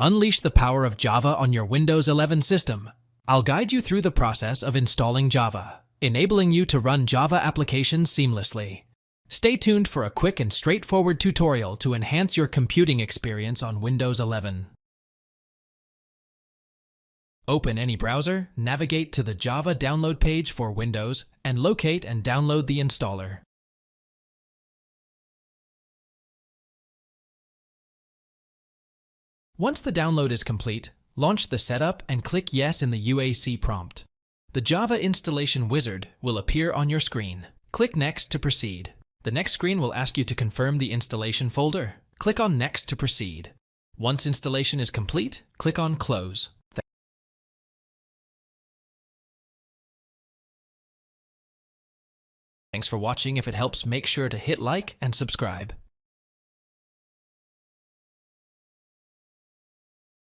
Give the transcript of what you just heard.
Unleash the power of Java on your Windows 11 system. I'll guide you through the process of installing Java, enabling you to run Java applications seamlessly. Stay tuned for a quick and straightforward tutorial to enhance your computing experience on Windows 11. Open any browser, navigate to the Java download page for Windows, and locate and download the installer. Once the download is complete, launch the setup and click Yes in the UAC prompt. The Java installation wizard will appear on your screen. Click Next to proceed. The next screen will ask you to confirm the installation folder. Click on Next to proceed. Once installation is complete, click on Close. Thanks for watching. If it helps, make sure to hit like and subscribe.